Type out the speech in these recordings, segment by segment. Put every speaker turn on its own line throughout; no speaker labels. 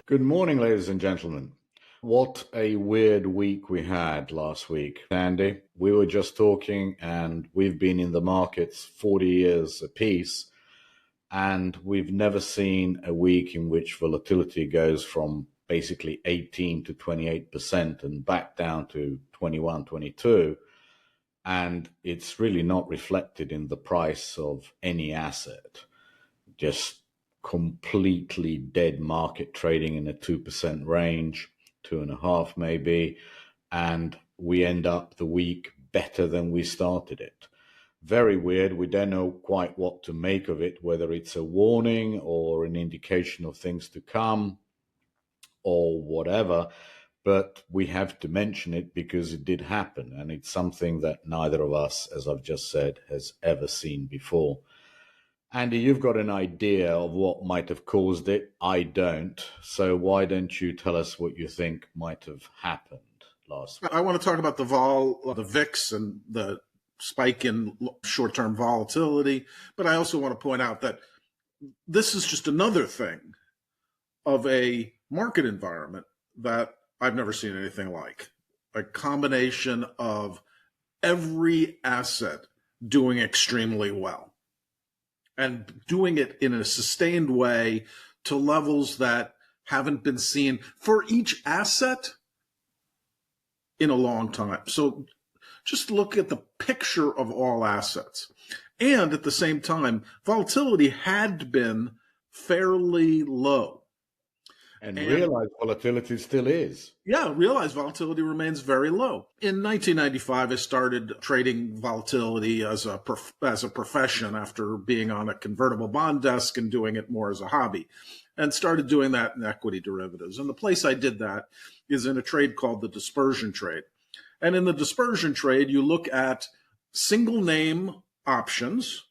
Good morning, ladies and gentlemen. What a weird week we had last week, Andy. We were just talking, and we've been in the markets 40 years apiece, and we've never seen a week in which volatility goes from basically 18 to 28% and back down to 21, 22. And it's really not reflected in the price of any asset. Just completely dead market trading in a 2% range, 2.5 maybe, and we end up the week better than we started it. Very weird. We don't know quite what to make of it, whether it's a warning or an indication of things to come or whatever, but we have to mention it because it did happen, and it's something that neither of us, as I've just said, has ever seen before. Andy, you've got an idea of what might have caused it. I don't. So why don't you tell us what you think might have happened last week?
I want to talk about the VIX and the spike in short-term volatility. But I also want to point out that this is just another thing of a market environment that I've never seen anything like. A combination of every asset doing extremely well, and doing it in a sustained way to levels that haven't been seen for each asset in a long time. So just look at the picture of all assets. And at the same time, volatility had been fairly low.
And realized volatility still is.
Yeah, realized volatility remains very low. In 1995, I started trading volatility as a profession after being on a convertible bond desk and doing it more as a hobby, and started doing that in equity derivatives. And the place I did that is in a trade called the dispersion trade. And in the dispersion trade, you look at single name options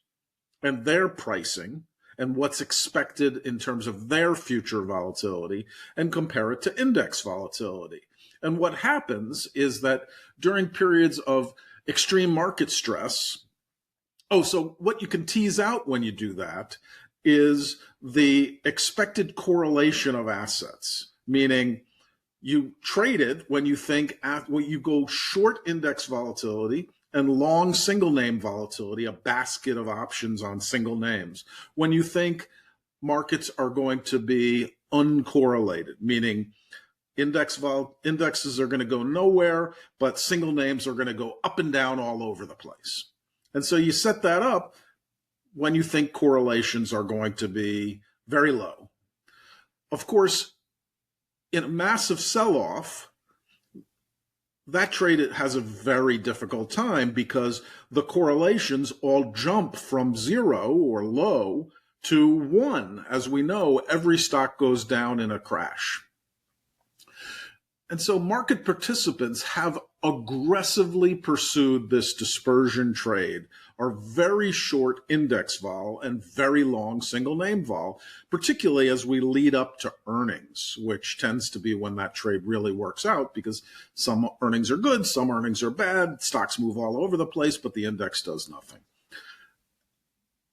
and their pricing and what's expected in terms of their future volatility, and compare it to index volatility. And what happens is that during periods of extreme market stress, so what you can tease out when you do that is the expected correlation of assets, meaning you trade it when you think when you go short index volatility and long single name volatility, a basket of options on single names, when you think markets are going to be uncorrelated, meaning indexes are going to go nowhere, but single names are going to go up and down all over the place. And so you set that up when you think correlations are going to be very low. Of course, in a massive sell-off, that trade has a very difficult time because the correlations all jump from 0 or low to 1. As we know, every stock goes down in a crash. And so market participants have aggressively pursued this dispersion trade, or very short index vol and very long single name vol, particularly as we lead up to earnings, which tends to be when that trade really works out, because some earnings are good, some earnings are bad, stocks move all over the place, but the index does nothing.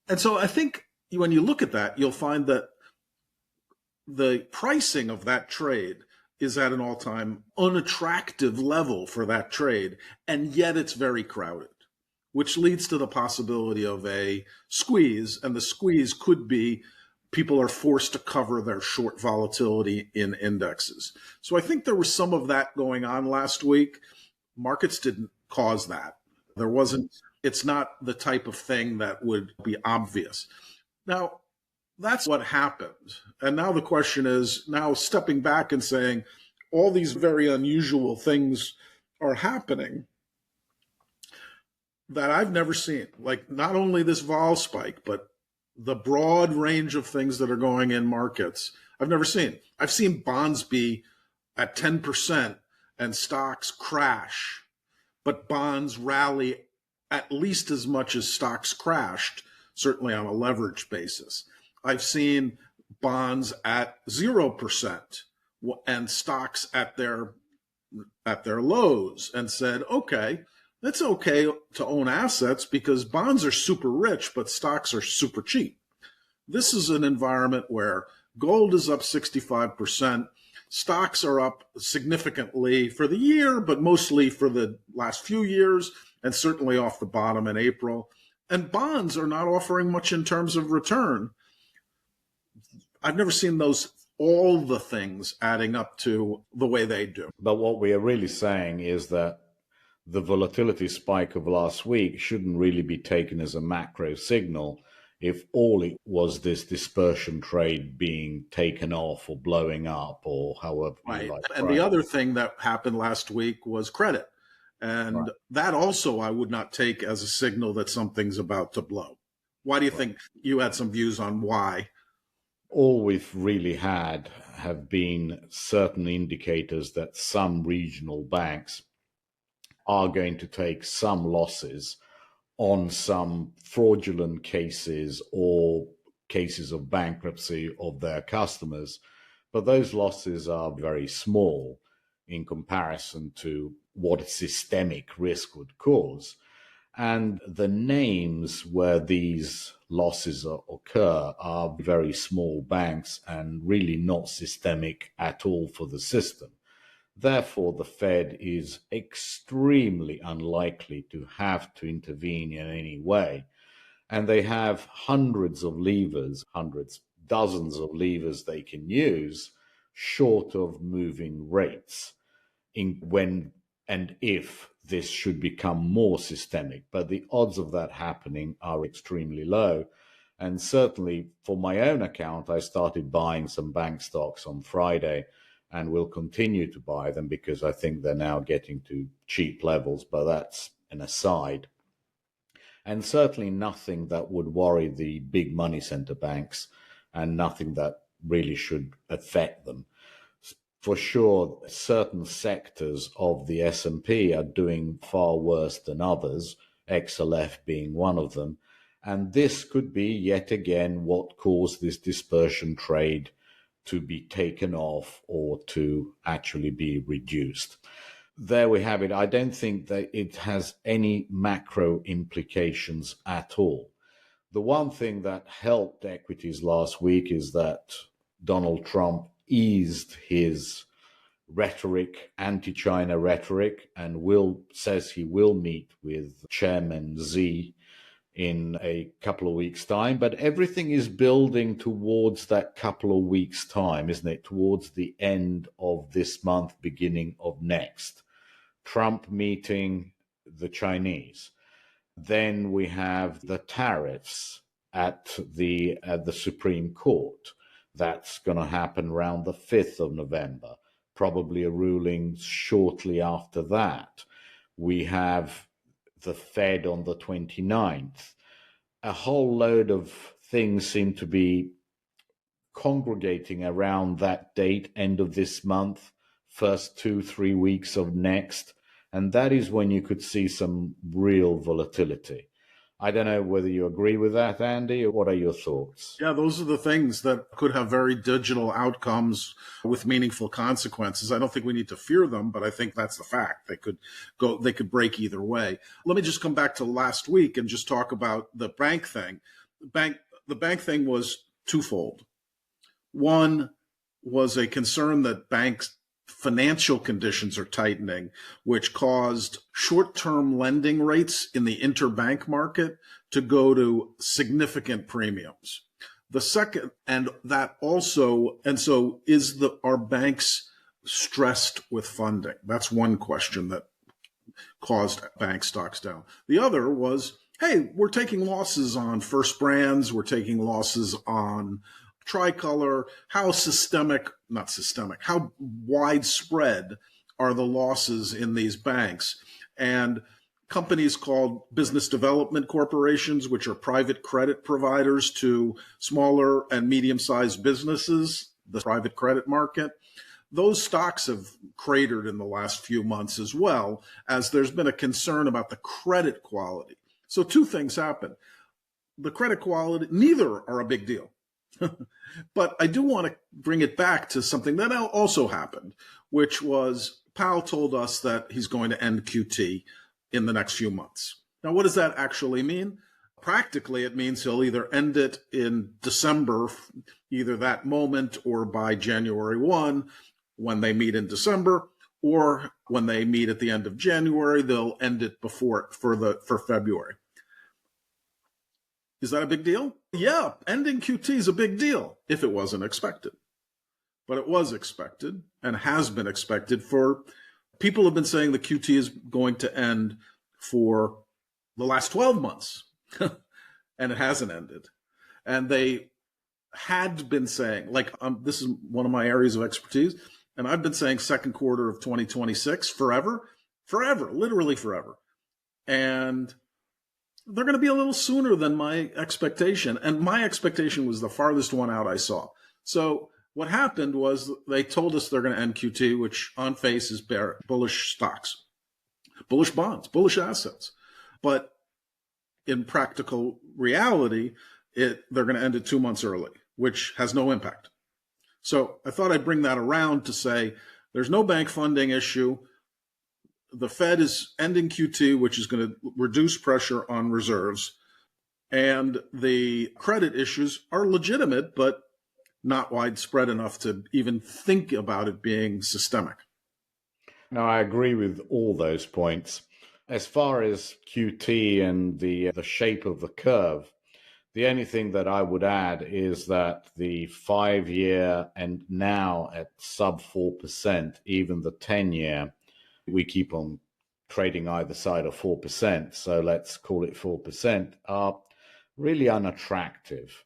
And so I think when you look at that, you'll find that the pricing of that trade is at an all-time unattractive level for that trade, and yet it's very crowded, which leads to the possibility of a squeeze, and the squeeze could be people are forced to cover their short volatility in indexes. So I think there was some of that going on last week. Markets didn't cause that. It's not the type of thing that would be obvious. Now, that's what happened. And now the question is, now stepping back and saying, all these very unusual things are happening that I've never seen. Like not only this vol spike, but the broad range of things that are going in markets, I've never seen. I've seen bonds be at 10% and stocks crash, but bonds rally at least as much as stocks crashed, certainly on a leveraged basis. I've seen bonds at 0% and stocks at their lows, and said, okay, it's okay to own assets because bonds are super rich, but stocks are super cheap. This is an environment where Gold is up 65%. Stocks are up significantly for the year, but mostly for the last few years, and certainly off the bottom in April. And bonds are not offering much in terms of return. I've never seen all the things adding up to the way they do.
But what we are really saying is that the volatility spike of last week shouldn't really be taken as a macro signal if all it was this dispersion trade being taken off or blowing up or however
right.
you like.
And the other thing that happened last week was credit. And that also I would not take as a signal that something's about to blow. Why do you think you had some views on why?
All we've really had have been certain indicators that some regional banks are going to take some losses on some fraudulent cases or cases of bankruptcy of their customers. But those losses are very small in comparison to what systemic risk would cause. And the names where these losses occur are very small banks and really not systemic at all for the system. Therefore, the Fed is extremely unlikely to have to intervene in any way. And they have hundreds of levers, dozens of levers they can use short of moving rates when and if this should become more systemic. But the odds of that happening are extremely low. And certainly for my own account, I started buying some bank stocks on Friday and will continue to buy them because I think they're now getting to cheap levels, but that's an aside. And certainly nothing that would worry the big money center banks and nothing that really should affect them. For sure, certain sectors of the S&P are doing far worse than others, XLF being one of them. And this could be yet again what caused this dispersion trade to be taken off or to actually be reduced. There we have it. I don't think that it has any macro implications at all. The one thing that helped equities last week is that Donald Trump eased his rhetoric, anti-China rhetoric, and says he will meet with Chairman Xi in a couple of weeks' time. But everything is building towards that couple of weeks' time, isn't it? Towards the end of this month, beginning of next. Trump meeting the Chinese. Then we have the tariffs at the Supreme Court. That's going to happen around the 5th of November. Probably a ruling shortly after that. We have the Fed on the 29th. A whole load of things seem to be congregating around that date, end of this month, first 2-3 weeks of next. And that is when you could see some real volatility. I don't know whether you agree with that, Andy, or what are your thoughts?
Yeah, those are the things that could have very digital outcomes with meaningful consequences. I don't think we need to fear them, but I think that's the fact. They could break either way. Let me just come back to last week and just talk about the bank thing. The bank thing was twofold. One was a concern that banks' financial conditions are tightening, which caused short-term lending rates in the interbank market to go to significant premiums. The second, are banks stressed with funding? That's one question that caused bank stocks down. The other was, hey, we're taking losses on First Brands, we're taking losses on Tricolor. How widespread are the losses in these banks? And companies called business development corporations, which are private credit providers to smaller and medium-sized businesses, the private credit market, those stocks have cratered in the last few months as well, as there's been a concern about the credit quality. So two things happen. The credit quality, neither are a big deal. But I do want to bring it back to something that also happened, which was Powell told us that he's going to end QT in the next few months. Now, what does that actually mean? Practically, it means he'll either end it in December, either that moment or by January 1 when they meet in December, or when they meet at the end of January, they'll end it before for February. Is that a big deal? Yeah, ending QT is a big deal if it wasn't expected. But it was expected and has been expected for people have been saying the QT is going to end for the last 12 months and it hasn't ended. And they had been saying, like, this is one of my areas of expertise, and I've been saying second quarter of 2026 forever, literally forever. And they're going to be a little sooner than my expectation. And my expectation was the farthest one out I saw. So what happened was they told us they're going to end QT, which on face is bullish stocks, bullish bonds, bullish assets. But in practical reality, they're going to end it 2 months early, which has no impact. So I thought I'd bring that around to say there's no bank funding issue. The Fed is ending QT, which is going to reduce pressure on reserves. And the credit issues are legitimate, but not widespread enough to even think about it being systemic.
No, I agree with all those points. As far as QT and the shape of the curve, the only thing that I would add is that the 5-year and now at sub 4%, even the 10-year, we keep on trading either side of 4%, so let's call it 4%, are really unattractive.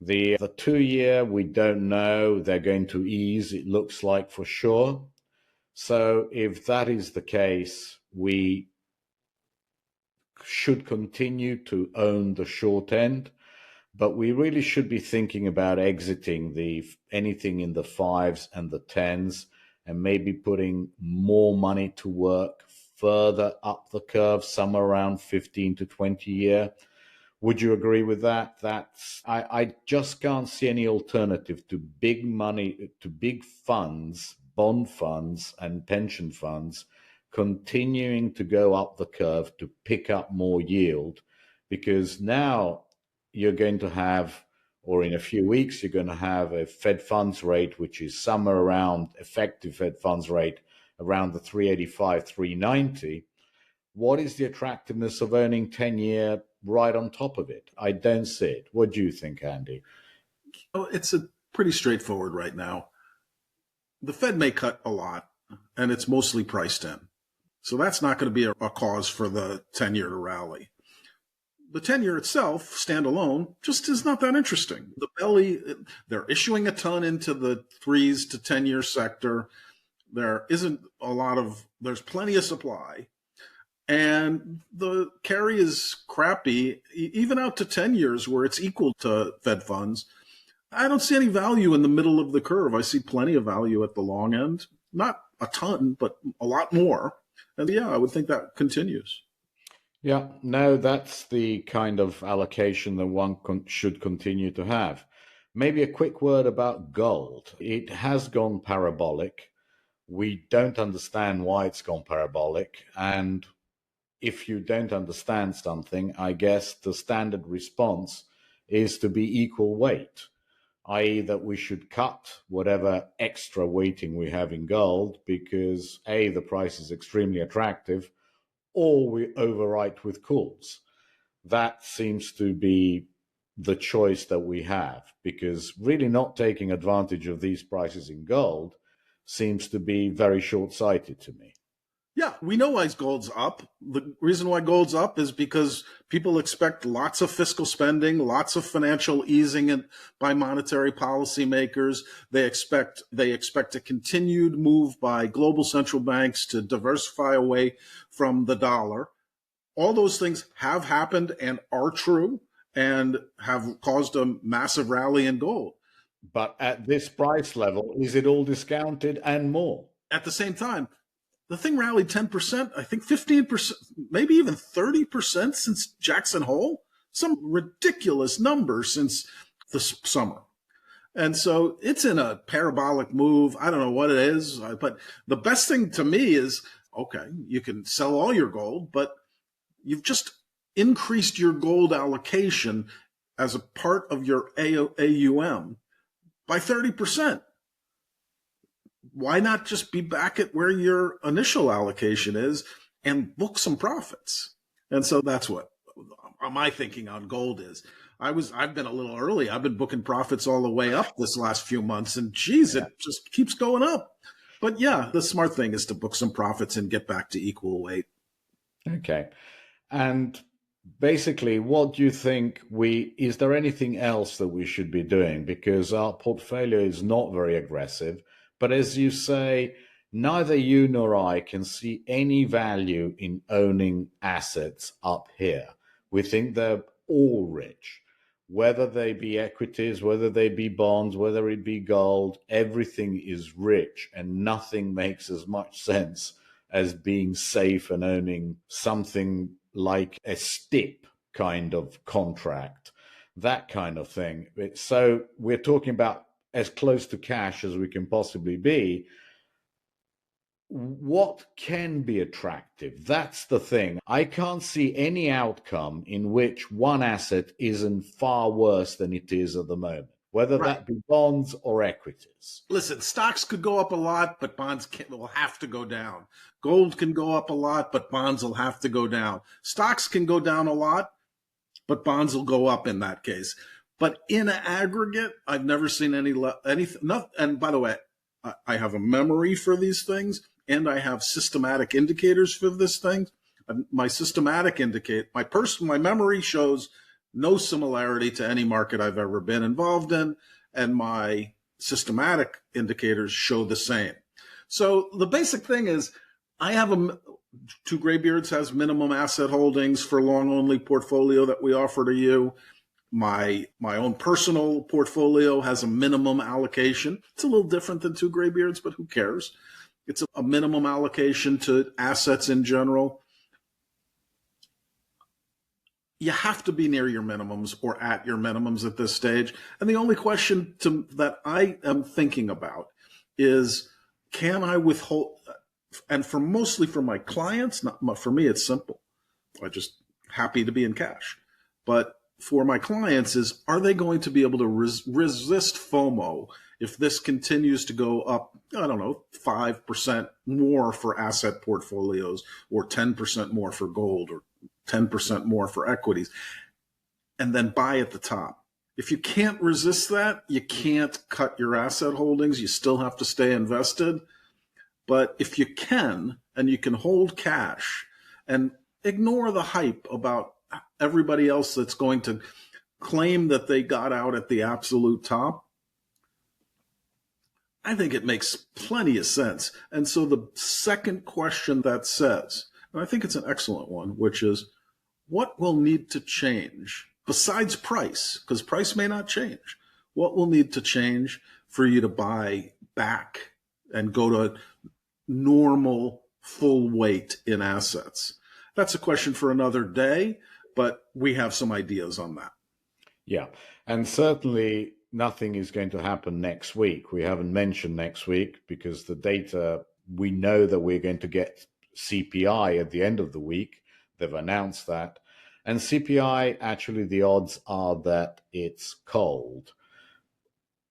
The 2-year, we don't know. They're going to ease, it looks like, for sure. So if that is the case, we should continue to own the short end, but we really should be thinking about exiting anything in the 5s and the 10s and maybe putting more money to work further up the curve, somewhere around 15 to 20 year. Would you agree with that? I just can't see any alternative to big money, to big funds, bond funds and pension funds continuing to go up the curve to pick up more yield, because now you're going to have, or in a few weeks, you're going to have a Fed funds rate, which is somewhere around effective Fed funds rate around the 385, 390. What is the attractiveness of owning 10-year right on top of it? I don't see it. What do you think, Andy?
It's pretty straightforward right now. The Fed may cut a lot, and it's mostly priced in. So that's not going to be a cause for the 10-year to rally. The 10-year itself, standalone, just is not that interesting. The belly, they're issuing a ton into the 3s to 10-year sector. There's plenty of supply. And the carry is crappy, even out to 10 years where it's equal to Fed funds. I don't see any value in the middle of the curve. I see plenty of value at the long end. Not a ton, but a lot more. And yeah, I would think that continues.
Yeah, no, that's the kind of allocation that one should continue to have. Maybe a quick word about gold. It has gone parabolic. We don't understand why it's gone parabolic. And if you don't understand something, I guess the standard response is to be equal weight, i.e. that we should cut whatever extra weighting we have in gold because A, the price is extremely attractive, or we overwrite with calls. That seems to be the choice that we have, because really not taking advantage of these prices in gold seems to be very short-sighted to me.
Yeah, we know why gold's up. The reason why gold's up is because people expect lots of fiscal spending, lots of financial easing by monetary policymakers. They expect a continued move by global central banks to diversify away from the dollar. All those things have happened and are true and have caused a massive rally in gold.
But at this price level, is it all discounted and more?
At the same time, the thing rallied 10%, I think 15%, maybe even 30% since Jackson Hole. Some ridiculous number since the summer. And so it's in a parabolic move. I don't know what it is, but the best thing to me is, okay, you can sell all your gold, but you've just increased your gold allocation as a part of your AUM by 30%. Why not just be back at where your initial allocation is and book some profits? And so that's what my thinking on gold is. I've been a little early. I've been booking profits all the way up this last few months, and geez, it just keeps going up. But yeah, the smart thing is to book some profits and get back to equal weight.
Okay. And basically, what do you think is there anything else that we should be doing? Because our portfolio is not very aggressive, but as you say, neither you nor I can see any value in owning assets up here. We think they're all rich, whether they be equities, whether they be bonds, whether it be gold, everything is rich and nothing makes as much sense as being safe and owning something like a STIP kind of contract, that kind of thing. So we're talking about as close to cash as we can possibly be. What can be attractive? That's the thing. I can't see any outcome in which one asset isn't far worse than it is at the moment, whether that be bonds or equities.
Listen, stocks could go up a lot, but bonds will have to go down. Gold can go up a lot, but bonds will have to go down. Stocks can go down a lot, but bonds will go up in that case. But in aggregate, I've never seen anything. And by the way, I have a memory for these things, and I have systematic indicators for this thing. My systematic my memory shows no similarity to any market I've ever been involved in, and my systematic indicators show the same. So the basic thing is, I have Two Graybeards has minimum asset holdings for long only portfolio that we offer to you. My own personal portfolio has a minimum allocation. It's a little different than Two Graybeards, but who cares? It's a minimum allocation to assets in general. You have to be near your minimums or at your minimums at this stage. And the only question that I am thinking about is, can I withhold? And mostly for my clients, for me, it's simple. I'm just happy to be in cash. But for my clients is, are they going to be able to resist FOMO if this continues to go up, 5% more for asset portfolios, or 10% more for gold, or 10% more for equities, and then buy at the top? If you can't resist that, you can't cut your asset holdings. You still have to stay invested. But if you can, and you can hold cash and ignore the hype about everybody else that's going to claim that they got out at the absolute top, I think it makes plenty of sense. And so the second question that says, and I think it's an excellent one, which is, what will need to change besides price? Because price may not change. What will need to change for you to buy back and go to normal full weight in assets? That's a question for another day, but we have some ideas on that.
Yeah, and certainly nothing is going to happen next week. We haven't mentioned next week because the data, we know that we're going to get CPI at the end of the week. They've announced that. And CPI, actually, the odds are that it's cold.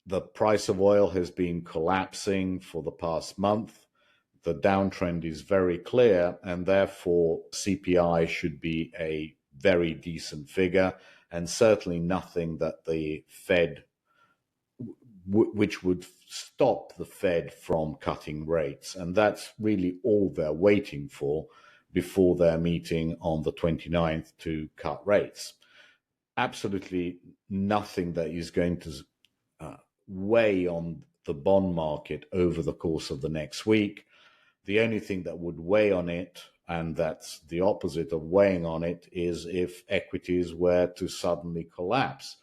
The price of oil has been collapsing for the past month. The downtrend is very clear, and therefore CPI should be a very decent figure, and certainly nothing that the Fed, which would stop the Fed from cutting rates. And that's really all they're waiting for before their meeting on the 29th to cut rates. Absolutely nothing that is going to weigh on the bond market over the course of the next week. The only thing that would weigh on it, and that's the opposite of weighing on it, is if equities were to suddenly collapse.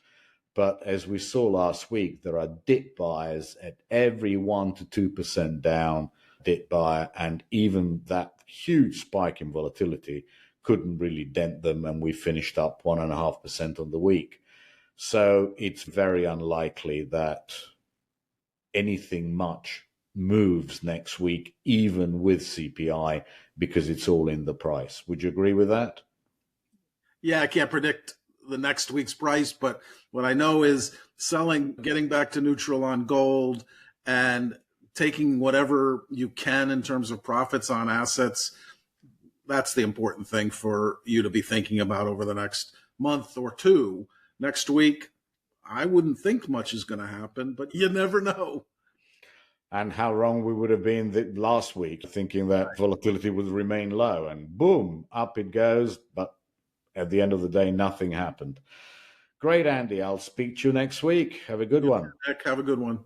But as we saw last week, there are dip buyers at every 1% to 2% down dip buyer, and even that huge spike in volatility couldn't really dent them, and we finished up 1.5% on the week. So it's very unlikely that anything much moves next week, even with CPI, because it's all in the price. Would you agree with that?
Yeah, I can't predict the next week's price, but what I know is selling, getting back to neutral on gold, and taking whatever you can in terms of profits on assets. That's the important thing for you to be thinking about over the next month or two. Next week, I wouldn't think much is going to happen, but you never know.
And how wrong we would have been last week, thinking that volatility would remain low, and boom, up it goes. But at the end of the day, nothing happened. Great, Andy. I'll speak to you next week. Have a good one.
Nick, have a good one.